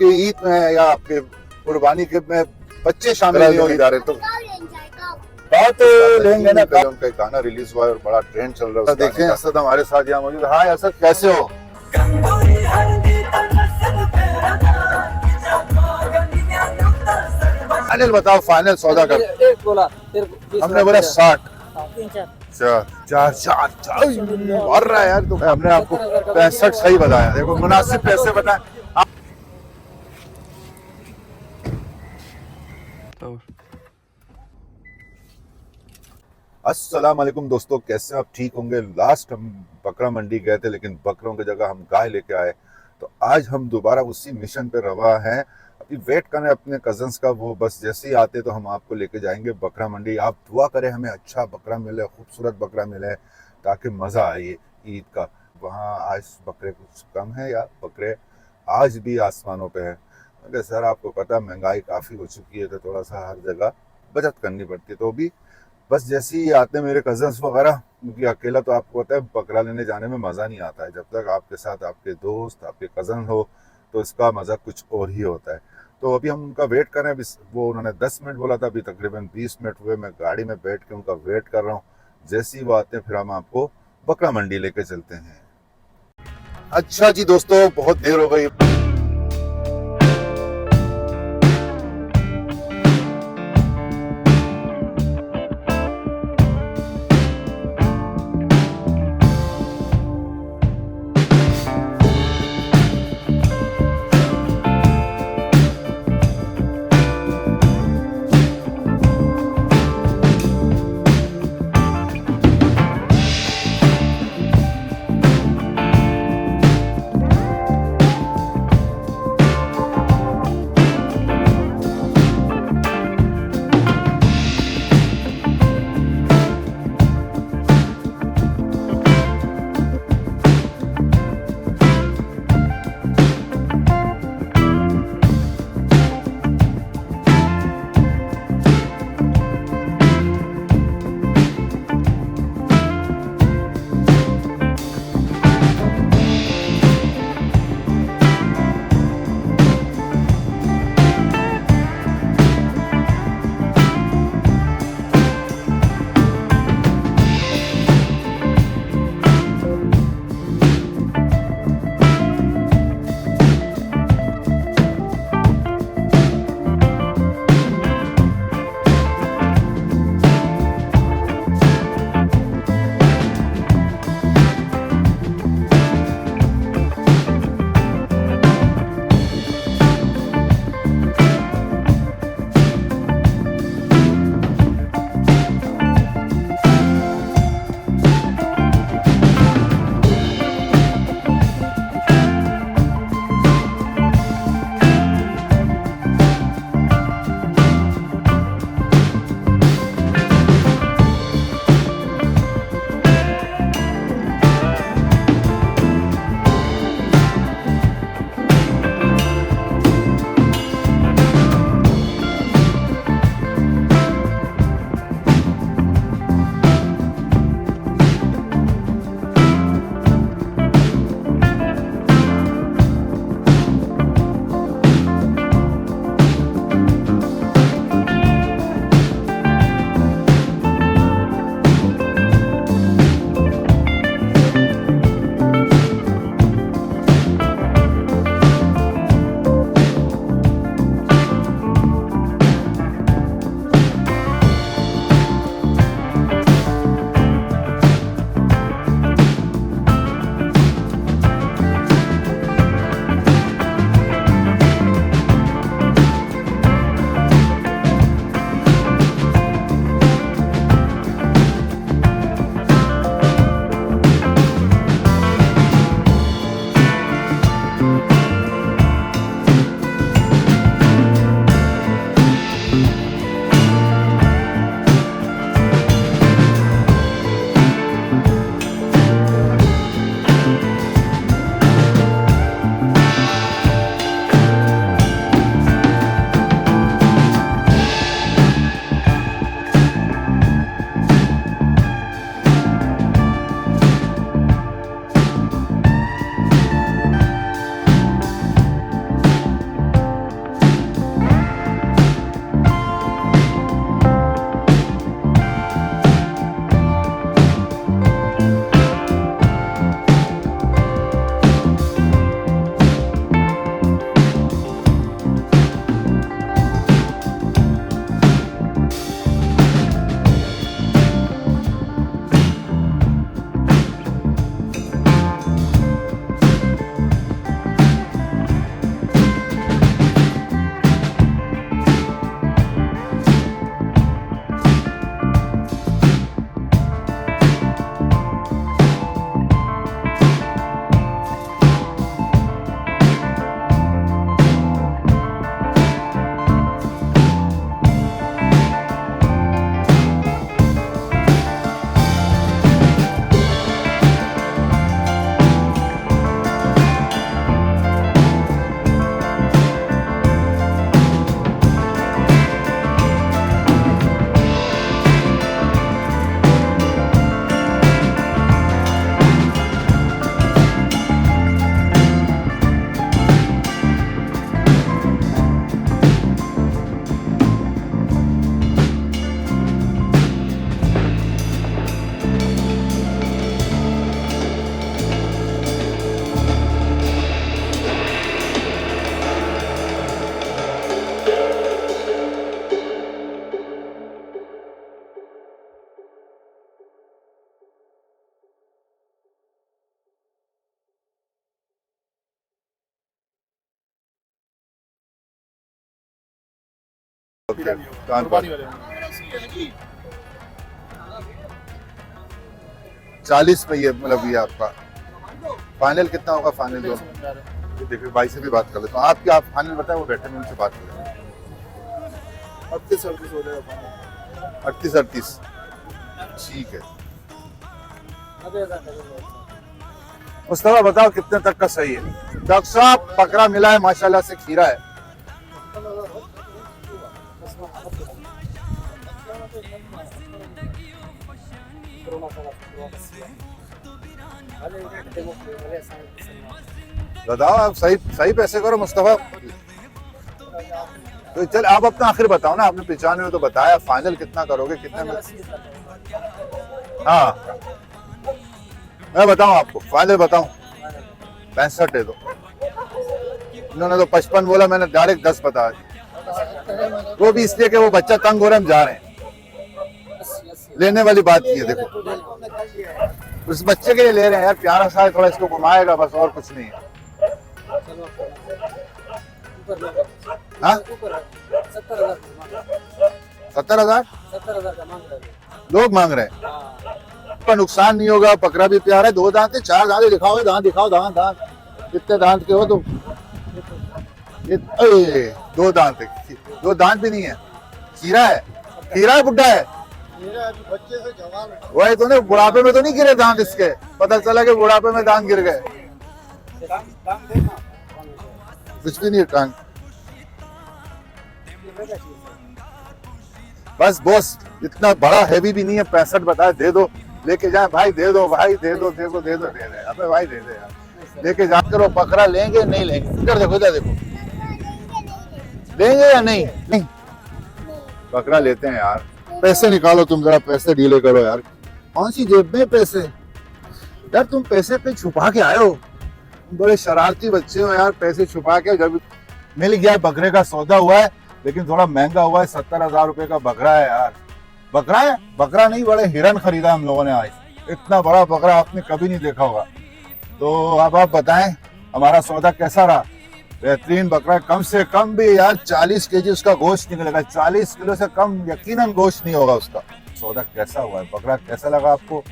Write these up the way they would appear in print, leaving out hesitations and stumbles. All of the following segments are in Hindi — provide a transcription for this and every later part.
आपके ईद में है या आपके कुर्बानी के में बच्चे शामिल नहीं हो जा रहे, तो बात लेंगे ना। उनका एक गाना रिलीज हुआ है और बड़ा ट्रेंड चल रहा है। देखें असद हमारे साथ यहाँ मौजूद। हाय असद, कैसे हो? फाइनल बताओ, फाइनल सौदा कर। हमने बोला 60, 4 और रहा है यार। तो हमने आपको 65 सही बताया। देखो मुनासिब पैसे बताए। अस्सलाम वालेकुम दोस्तों, कैसे आप? ठीक होंगे। लास्ट हम बकरा मंडी गए थे, लेकिन बकरों की जगह हम गाय लेके आए। तो आज हम दोबारा उसी मिशन पे रवा हैं। अभी वेट करें अपने कजन्स का, वो बस जैसे ही आते तो हम आपको लेके जाएंगे बकरा मंडी। आप दुआ करें हमें अच्छा बकरा मिले, खूबसूरत बकरा मिले, ताकि मज़ा आए ईद का। वहाँ आज बकरे कुछ कम है या बकरे आज भी आसमानों पे है? अगर सर आपको पता महंगाई काफ़ी हो चुकी है, तो थोड़ा सा हर जगह बचत करनी पड़ती है। तो अभी बस जैसे ही आते हैं मेरे कजन्स वगैरह, क्योंकि अकेला तो आपको पता है बकरा लेने जाने में मज़ा नहीं आता है। जब तक आपके साथ आपके दोस्त, आपके कज़न हो, तो इसका मज़ा कुछ और ही होता है। तो अभी हम उनका वेट कर रहे हैं। अभी वो उन्होंने 10 मिनट बोला था, अभी तकरीबन 20 मिनट हुए। मैं गाड़ी में बैठ के उनका वेट कर रहा हूँ। जैसे ही वो आते हैं फिर हम आपको बकरा मंडी लेके चलते हैं। अच्छा जी दोस्तों, बहुत देर हो गई। ओके, कान कुर्बानी पर वाले 40 में ये मतलब ये आपका फाइनल कितना होगा? फाइनल दो में देखिए, भाई से भी बात कर लेते हैं। आप क्या आप फाइनल बताए, वो बैठे, मैं उनसे बात कर लेते 38 हो जाएगा। हैं। 38 ठीक है। मुस्तफा बताओ कितने तक का सही है? डॉक्टर साहब बकरा मिला है माशाल्लाह से, खीरा है। बताओ आप, सही सही पैसे करो मुस्तफा। तो चल आप अपना आखिर बताओ ना, आपने 95 में तो बताया, फाइनल कितना करोगे, कितने में? हाँ मैं बताऊं आपको, फाइनल बताऊं? 65 दे दो। इन्होंने तो 55 बोला, मैंने डायरेक्ट 10 बता दिया। वो भी इसलिए कि वो बच्चा तंग हो रहा है, हम जा रहे हैं। लेने वाली बात ये है, देखो उस बच्चे के लिए ले रहे हैं यार, प्यारा सा है, थोड़ा इसको घुमाएगा बस, और कुछ नहीं है। हाँ 70,000 लोग मांग रहे हैं, पर नुकसान नहीं होगा, बकरा भी प्यारा है, 2 दांत है, 4 दांत है, दिखाओ दांत, दिखाओ दांत, दांत कितने दांत के हो तुम? ये 2 दांत है, 2 दांत भी नहीं है, खीरा है, खीरा है, बुड्ढा है। बच्चे से जवान वही तो नहीं, बुढ़ापे में तो नहीं गिरे दांत इसके, पता चला कि बुढ़ापे में दांत गिर गए। कुछ भी नहीं टांग, बस बॉस इतना बड़ा हैवी भी नहीं है, 65 बताए, दे दो, लेके जाए भाई, दे दो भाई, दे दो, दे दो, दे दो, दे दे, अबे भाई दे दे यार, लेके जाकर वो बकरा लेंगे नहीं लेंगे? इधर देखो, इधर देखो, लेंगे या नहीं? नहीं बकरा लेते हैं यार, पैसे निकालो तुम, जरा पैसे डीले करो यार। कौन सी जेब में पैसे यार, तुम पैसे पे छुपा के आए हो, बड़े शरारती बच्चे हो यार, पैसे छुपा के। जब मिल गया, बकरे का सौदा हुआ है, लेकिन थोड़ा महंगा हुआ है, 70,000 रुपए का बकरा है यार। बकरा है, बकरा नहीं, बड़े हिरन खरीदा हम लोगों ने आज, इतना बड़ा बकरा आपने कभी नहीं देखा होगा। तो अब आप बताएं हमारा सौदा कैसा रहा? बेहतरीन बकरा, कम से कम भी यार 40 केजी उसका गोश्त निकलेगा, 40 किलो से कम यकीनन गोश्त नहीं होगा उसका। सौदा कैसा हुआ है, बकरा कैसा लगा आपको?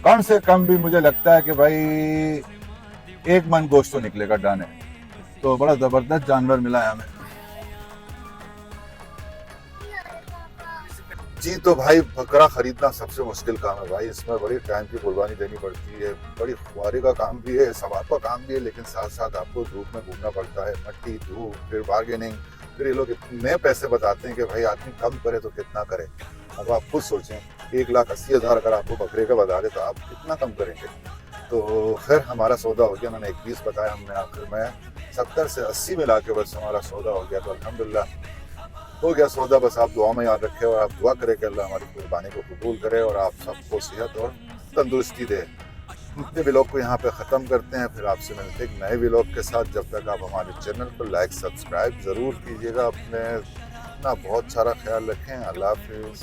कम से कम भी मुझे लगता है कि भाई 1 मन गोश्त तो निकलेगा डाने। तो बड़ा जबरदस्त जानवर मिला है हमें जी। तो भाई बकरा खरीदना सबसे मुश्किल काम है भाई, इसमें बड़ी टाइम की कुर्बानी देनी पड़ती है, बड़ी खुआरी का काम भी है, सवार का काम भी है, लेकिन साथ साथ आपको धूप में घूमना पड़ता है, मट्टी धूप, फिर बार्गेनिंग, फिर ये लोग इतने पैसे बताते हैं कि भाई आदमी कम करे तो कितना करे। अब आप खुद सोचें, 1,80,000 अगर आपको बकरे का बता दे तो आप कितना कम करेंगे? तो फिर हमारा सौदा हो गया, मैंने 21 बताया, हमने आखिर में 70 से 80 मिला के बस हमारा सौदा हो गया। तो अल्हम्दुलिल्लाह हो गया सौदा। बस आप दुआ में याद रखें और आप दुआ करें कि अल्लाह हमारी कुर्बानी को कबूल करे और आप सबको सेहत और तंदुरुस्ती दे। अपने व्लॉग को यहाँ पे ख़त्म करते हैं, फिर आपसे मिलते हैं एक नए व्लॉग के साथ। जब तक आप हमारे चैनल को लाइक सब्सक्राइब ज़रूर कीजिएगा। अपने अपना बहुत सारा ख्याल रखें। अल्लाह हाफिज़।